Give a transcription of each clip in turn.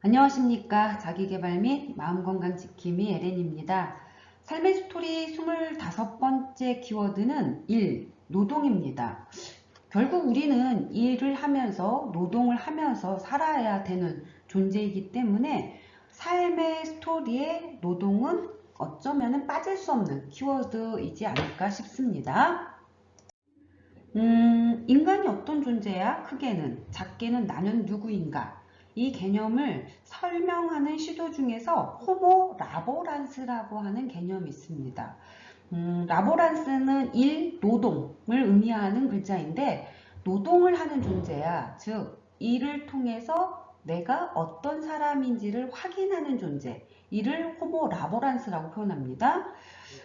안녕하십니까. 자기계발 및 마음건강 지킴이 에렌입니다. 삶의 스토리 25번째 키워드는 일, 노동입니다. 결국 우리는 일을 하면서 노동을 하면서 살아야 되는 존재이기 때문에 삶의 스토리에 노동은 어쩌면 빠질 수 없는 키워드이지 않을까 싶습니다. 인간이 어떤 존재야? 크게는, 작게는 나는 누구인가? 이 개념을 설명하는 시도 중에서 호모 라보란스라고 하는 개념이 있습니다. 라보란스는 일, 노동을 의미하는 글자인데 노동을 하는 존재야. 즉, 일을 통해서 내가 어떤 사람인지를 확인하는 존재. 이를 호모 라보란스라고 표현합니다.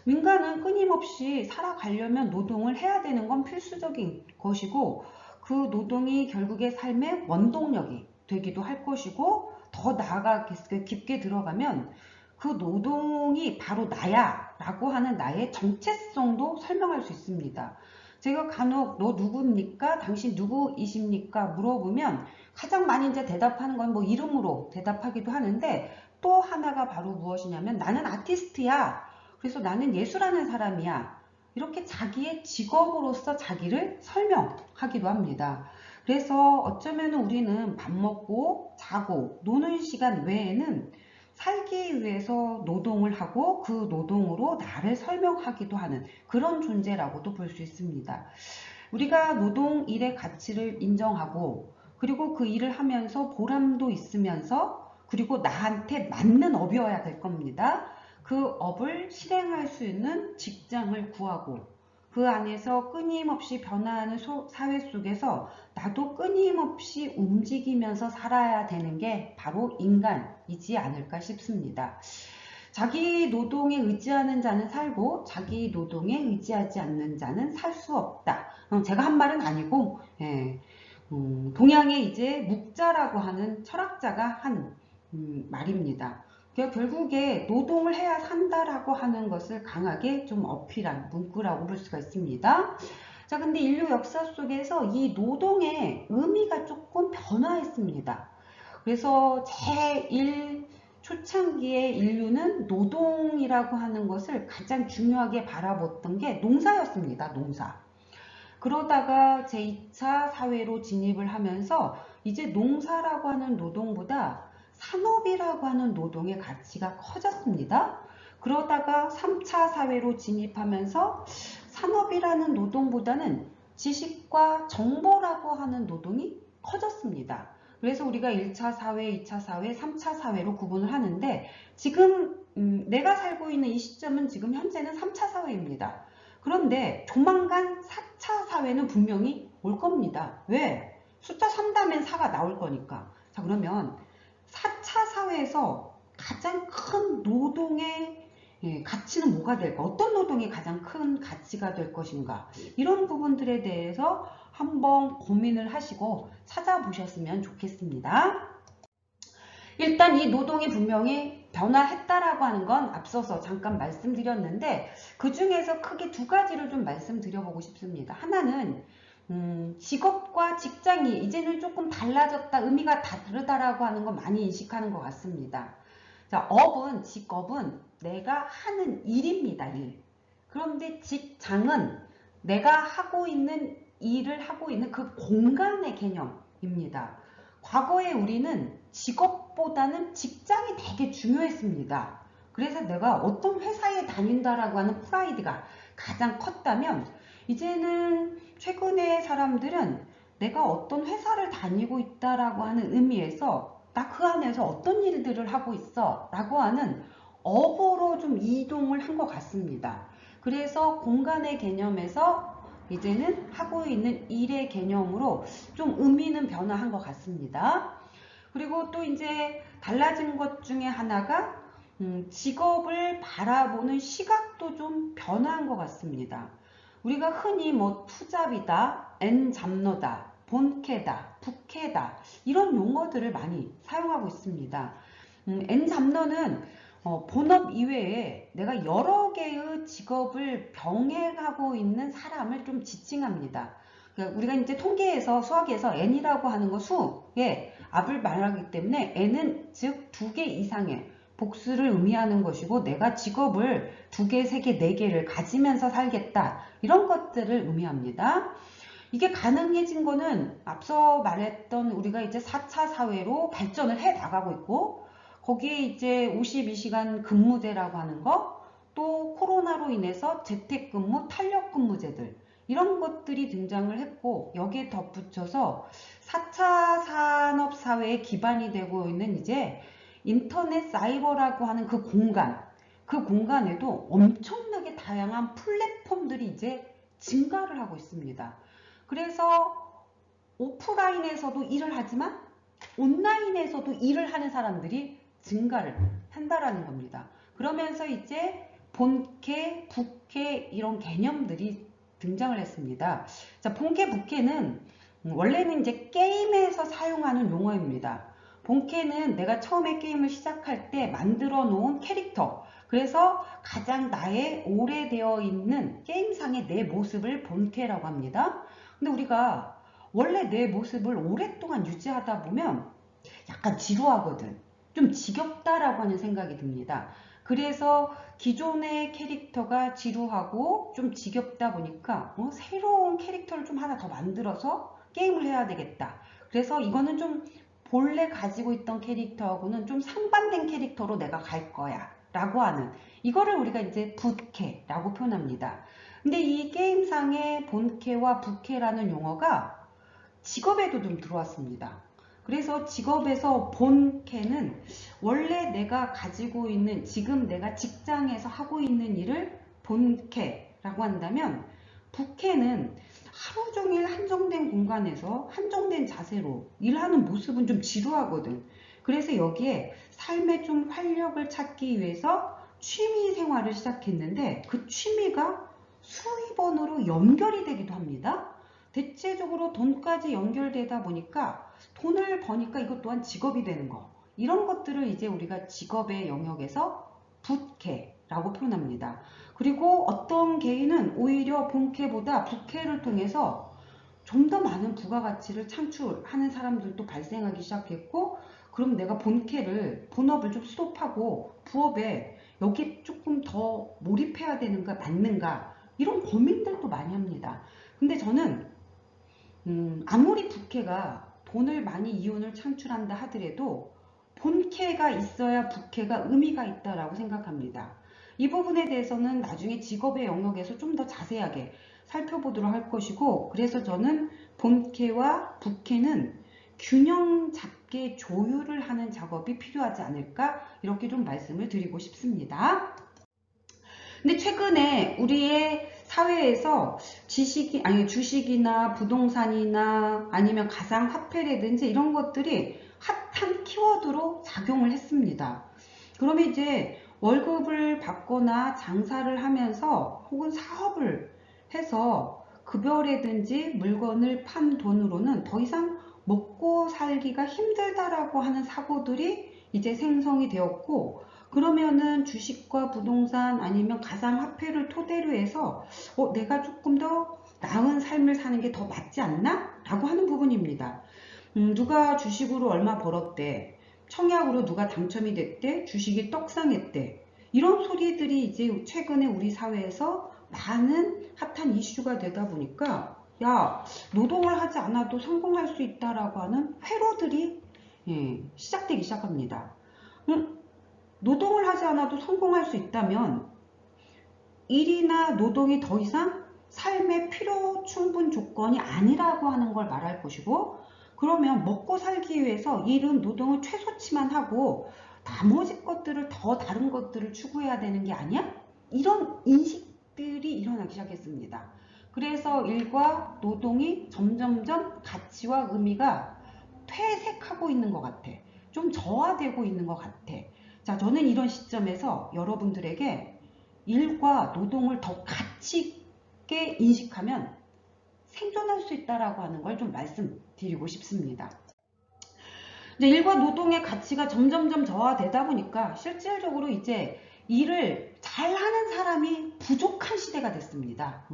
인간은 끊임없이 살아가려면 노동을 해야 되는 건 필수적인 것이고 그 노동이 결국에 삶의 원동력이 되기도 할 것이고 더 나아가 깊게 들어가면 그 노동이 바로 나야 라고 하는 나의 정체성도 설명할 수 있습니다. 제가 간혹 너 누구입니까? 당신 누구이십니까? 물어보면 가장 많이 이제 대답하는 건 뭐 이름으로 대답하기도 하는데 또 하나가 바로 무엇이냐면 나는 아티스트야. 그래서 나는 예술하는 사람이야. 이렇게 자기의 직업으로서 자기를 설명하기도 합니다. 그래서 어쩌면 우리는 밥 먹고 자고 노는 시간 외에는 살기 위해서 노동을 하고 그 노동으로 나를 설명하기도 하는 그런 존재라고도 볼 수 있습니다. 우리가 노동 일의 가치를 인정하고 그리고 그 일을 하면서 보람도 있으면서 그리고 나한테 맞는 업이어야 될 겁니다. 그 업을 실행할 수 있는 직장을 구하고 그 안에서 끊임없이 변화하는 사회 속에서 나도 끊임없이 움직이면서 살아야 되는 게 바로 인간이지 않을까 싶습니다. 자기 노동에 의지하는 자는 살고 자기 노동에 의지하지 않는 자는 살 수 없다. 제가 한 말은 아니고 동양의 이제 묵자라고 하는 철학자가 한 말입니다. 그러니까 결국에 노동을 해야 산다라고 하는 것을 강하게 좀 어필한 문구라고 볼 수가 있습니다. 자, 근데 인류 역사 속에서 이 노동의 의미가 조금 변화했습니다. 그래서 제1 초창기의 인류는 노동이라고 하는 것을 가장 중요하게 바라봤던 게 농사였습니다. 농사. 그러다가 제2차 사회로 진입을 하면서 이제 농사라고 하는 노동보다 산업이라고 하는 노동의 가치가 커졌습니다. 그러다가 3차 사회로 진입하면서 산업이라는 노동보다는 지식과 정보라고 하는 노동이 커졌습니다. 그래서 우리가 1차 사회, 2차 사회, 3차 사회로 구분을 하는데 지금 내가 살고 있는 이 시점은 지금 현재는 3차 사회입니다. 그런데 조만간 4차 사회는 분명히 올 겁니다. 왜? 숫자 3 다음엔 4가 나올 거니까. 자, 그러면 4차 사회에서 가장 큰 노동의 가치는 뭐가 될까? 어떤 노동이 가장 큰 가치가 될 것인가? 이런 부분들에 대해서 한번 고민을 하시고 찾아보셨으면 좋겠습니다. 일단 이 노동이 분명히 변화했다라고 하는 건 앞서서 잠깐 말씀드렸는데 그 중에서 크게 두 가지를 좀 말씀드려보고 싶습니다. 하나는 직업과 직장이 이제는 조금 달라졌다, 의미가 다르다라고 하는 거 많이 인식하는 것 같습니다. 자, 직업은 내가 하는 일입니다, 일. 그런데 직장은 내가 하고 있는 일을 하고 있는 그 공간의 개념입니다. 과거에 우리는 직업보다는 직장이 되게 중요했습니다. 그래서 내가 어떤 회사에 다닌다라고 하는 프라이드가 가장 컸다면 이제는 최근의 사람들은 내가 어떤 회사를 다니고 있다라고 하는 의미에서 나 그 안에서 어떤 일들을 하고 있어 라고 하는 업으로 좀 이동을 한 것 같습니다. 그래서 공간의 개념에서 이제는 하고 있는 일의 개념으로 좀 의미는 변화한 것 같습니다. 그리고 또 이제 달라진 것 중에 하나가 직업을 바라보는 시각도 좀 변화한 것 같습니다. 우리가 흔히 뭐 투잡이다, N잡러다, 본캐다, 부캐다 이런 용어들을 많이 사용하고 있습니다. N잡러는 본업 이외에 내가 여러 개의 직업을 병행하고 있는 사람을 좀 지칭합니다. 그러니까 우리가 이제 통계에서 수학에서 N이라고 하는 거 수에 압을 말하기 때문에 에는 즉 2개 이상의 복수를 의미하는 것이고 내가 직업을 2개, 3개, 4개를 가지면서 살겠다. 이런 것들을 의미합니다. 이게 가능해진 거는 앞서 말했던 우리가 이제 4차 사회로 발전을 해 나가고 있고 거기에 이제 52시간 근무제라고 하는 거, 또 코로나로 인해서 재택근무, 탄력근무제들 이런 것들이 등장을 했고 여기에 덧붙여서 4차 산업사회의 기반이 되고 있는 이제 인터넷 사이버라고 하는 그 공간에도 엄청나게 다양한 플랫폼들이 이제 증가를 하고 있습니다. 그래서 오프라인에서도 일을 하지만 온라인에서도 일을 하는 사람들이 증가를 한다라는 겁니다. 그러면서 이제 본캐, 부캐 이런 개념들이 등장을 했습니다. 자, 본캐, 부캐는 원래는 이제 게임에서 사용하는 용어입니다. 본캐는 내가 처음에 게임을 시작할 때 만들어 놓은 캐릭터, 그래서 가장 나의 오래되어 있는 게임상의 내 모습을 본캐라고 합니다. 근데 우리가 원래 내 모습을 오랫동안 유지하다 보면 약간 지루하거든. 좀 지겹다라고 하는 생각이 듭니다. 그래서 기존의 캐릭터가 지루하고 좀 지겹다 보니까 새로운 캐릭터를 좀 하나 더 만들어서 게임을 해야 되겠다. 그래서 이거는 좀 본래 가지고 있던 캐릭터하고는 좀 상반된 캐릭터로 내가 갈 거야 라고 하는, 이거를 우리가 이제 부캐라고 표현합니다. 근데 이 게임상의 본캐와 부캐라는 용어가 직업에도 좀 들어왔습니다. 그래서 직업에서 본캐는 원래 내가 가지고 있는, 지금 내가 직장에서 하고 있는 일을 본캐라고 한다면, 부캐는 하루 종일 한정된 공간에서 한정된 자세로 일하는 모습은 좀 지루하거든. 그래서 여기에 삶에 좀 활력을 찾기 위해서 취미 생활을 시작했는데 그 취미가 수입원으로 연결이 되기도 합니다. 대체적으로 돈까지 연결되다 보니까 돈을 버니까 이것 또한 직업이 되는 거, 이런 것들을 이제 우리가 직업의 영역에서 부캐라고 표현합니다. 그리고 어떤 개인은 오히려 본캐보다 부캐를 통해서 좀 더 많은 부가가치를 창출하는 사람들도 발생하기 시작했고, 그럼 내가 본업을 좀 스톱하고 부업에 여기 조금 더 몰입해야 되는가 맞는가, 이런 고민들도 많이 합니다. 근데 저는 아무리 부캐가 돈을 많이 이윤을 창출한다 하더라도 본캐가 있어야 부캐가 의미가 있다라고 생각합니다. 이 부분에 대해서는 나중에 직업의 영역에서 좀 더 자세하게 살펴보도록 할 것이고, 그래서 저는 본캐와 부캐는 균형 잡게 조율을 하는 작업이 필요하지 않을까, 이렇게 좀 말씀을 드리고 싶습니다. 근데 최근에 우리의 사회에서 주식이나 부동산이나 아니면 가상화폐라든지 이런 것들이 핫한 키워드로 작용을 했습니다. 그러면 이제 월급을 받거나 장사를 하면서 혹은 사업을 해서 급여라든지 물건을 판 돈으로는 더 이상 먹고 살기가 힘들다라고 하는 사고들이 이제 생성이 되었고, 그러면은 주식과 부동산 아니면 가상화폐를 토대로 해서 내가 조금 더 나은 삶을 사는 게 더 맞지 않나? 라고 하는 부분입니다. 누가 주식으로 얼마 벌었대, 청약으로 누가 당첨이 됐대, 주식이 떡상했대, 이런 소리들이 이제 최근에 우리 사회에서 많은 핫한 이슈가 되다 보니까 야, 노동을 하지 않아도 성공할 수 있다라고 하는 회로들이 시작되기 시작합니다. 노동을 하지 않아도 성공할 수 있다면 일이나 노동이 더 이상 삶의 필요 충분 조건이 아니라고 하는 걸 말할 것이고, 그러면 먹고 살기 위해서 일은 노동을 최소치만 하고 나머지 것들을 더 다른 것들을 추구해야 되는 게 아니야? 이런 인식들이 일어나기 시작했습니다. 그래서 일과 노동이 점점점 가치와 의미가 퇴색하고 있는 것 같아. 좀 저하되고 있는 것 같아. 자, 저는 이런 시점에서 여러분들에게 일과 노동을 더 가치 있게 인식하면 생존할 수 있다라고 하는 걸 좀 말씀드리고 싶습니다. 이제 일과 노동의 가치가 점점점 저하되다 보니까 실질적으로 이제 일을 잘하는 사람이 부족한 시대가 됐습니다.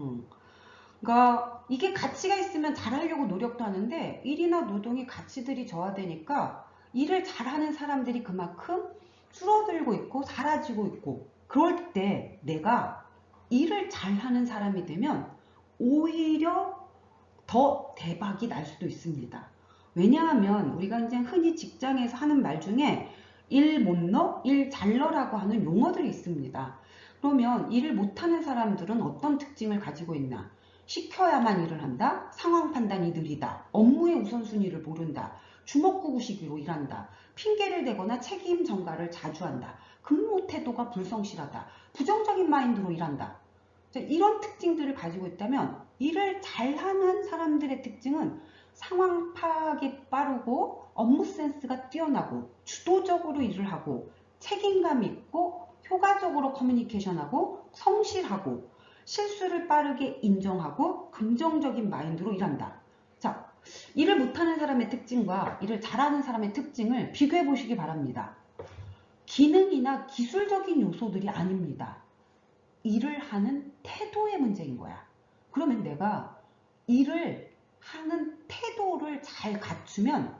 그러니까 이게 가치가 있으면 잘하려고 노력도 하는데 일이나 노동의 가치들이 저하되니까 일을 잘하는 사람들이 그만큼 줄어들고 있고 사라지고 있고, 그럴 때 내가 일을 잘하는 사람이 되면 오히려 더 대박이 날 수도 있습니다. 왜냐하면 우리가 이제 흔히 직장에서 하는 말 중에 일 못 넣어, 일 잘 넣으라고 하는 용어들이 있습니다. 그러면 일을 못하는 사람들은 어떤 특징을 가지고 있나? 시켜야만 일을 한다, 상황 판단이 느리다, 업무의 우선순위를 모른다, 주먹구구식으로 일한다, 핑계를 대거나 책임 전가를 자주 한다, 근무 태도가 불성실하다, 부정적인 마인드로 일한다. 이런 특징들을 가지고 있다면 일을 잘하는 사람들의 특징은 상황 파악이 빠르고 업무 센스가 뛰어나고 주도적으로 일을 하고 책임감 있고 효과적으로 커뮤니케이션하고 성실하고 실수를 빠르게 인정하고 긍정적인 마인드로 일한다. 자, 일을 못하는 사람의 특징과 일을 잘하는 사람의 특징을 비교해 보시기 바랍니다. 기능이나 기술적인 요소들이 아닙니다. 일을 하는 태도의 문제인 거야. 그러면 내가 일을 하는 태도를 잘 갖추면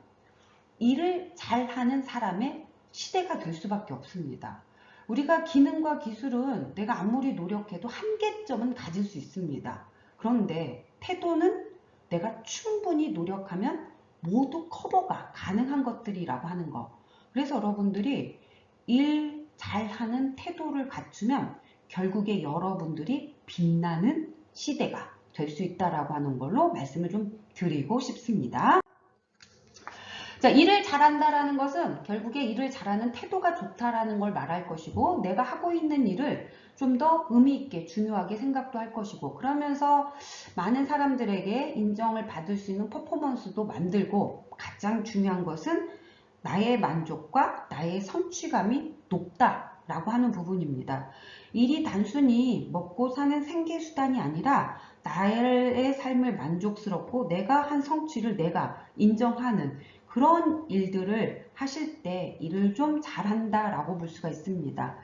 일을 잘하는 사람의 시대가 될 수밖에 없습니다. 우리가 기능과 기술은 내가 아무리 노력해도 한계점은 가질 수 있습니다. 그런데 태도는 내가 충분히 노력하면 모두 커버가 가능한 것들이라고 하는 거. 그래서 여러분들이 일 잘하는 태도를 갖추면 결국에 여러분들이 빛나는 시대가 될 수 있다라고 하는 걸로 말씀을 좀 드리고 싶습니다. 자, 일을 잘한다라는 것은 결국에 일을 잘하는 태도가 좋다라는 걸 말할 것이고, 내가 하고 있는 일을 좀 더 의미 있게 중요하게 생각도 할 것이고, 그러면서 많은 사람들에게 인정을 받을 수 있는 퍼포먼스도 만들고, 가장 중요한 것은 나의 만족과 나의 성취감이 높다라고 하는 부분입니다. 일이 단순히 먹고 사는 생계수단이 아니라 나의 삶을 만족스럽고 내가 한 성취를 내가 인정하는 그런 일들을 하실 때 일을 좀 잘한다라고 볼 수가 있습니다.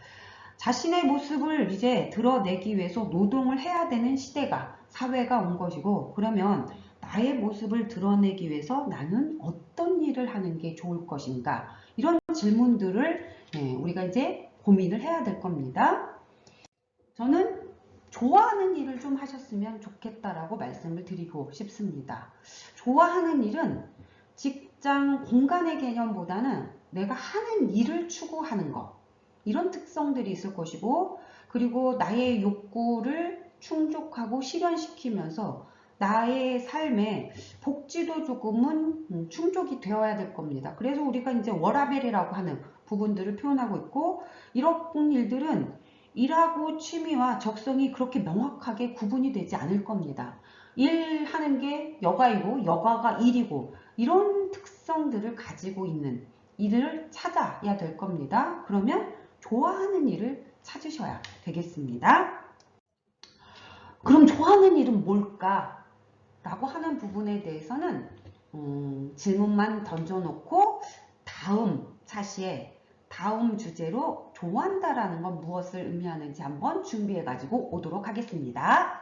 자신의 모습을 이제 드러내기 위해서 노동을 해야 되는 시대가, 사회가 온 것이고, 그러면 나의 모습을 드러내기 위해서 나는 어떤 일을 하는 게 좋을 것인가? 이런 질문들을 우리가 이제 고민을 해야 될 겁니다. 저는 좋아하는 일을 좀 하셨으면 좋겠다라고 말씀을 드리고 싶습니다. 좋아하는 일은 직장 공간의 개념보다는 내가 하는 일을 추구하는 것, 이런 특성들이 있을 것이고, 그리고 나의 욕구를 충족하고 실현시키면서 나의 삶에 복지도 조금은 충족이 되어야 될 겁니다. 그래서 우리가 이제 워라밸이라고 하는 부분들을 표현하고 있고, 이런 일들은 일하고 취미와 적성이 그렇게 명확하게 구분이 되지 않을 겁니다. 일하는 게 여가이고 여가가 일이고, 이런 특성들을 가지고 있는 일을 찾아야 될 겁니다. 그러면 좋아하는 일을 찾으셔야 되겠습니다. 그럼 좋아하는 일은 뭘까? 라고 하는 부분에 대해서는 질문만 던져놓고 다음 차시에 다음 주제로 좋아한다라는 건 무엇을 의미하는지 한번 준비해 가지고 오도록 하겠습니다.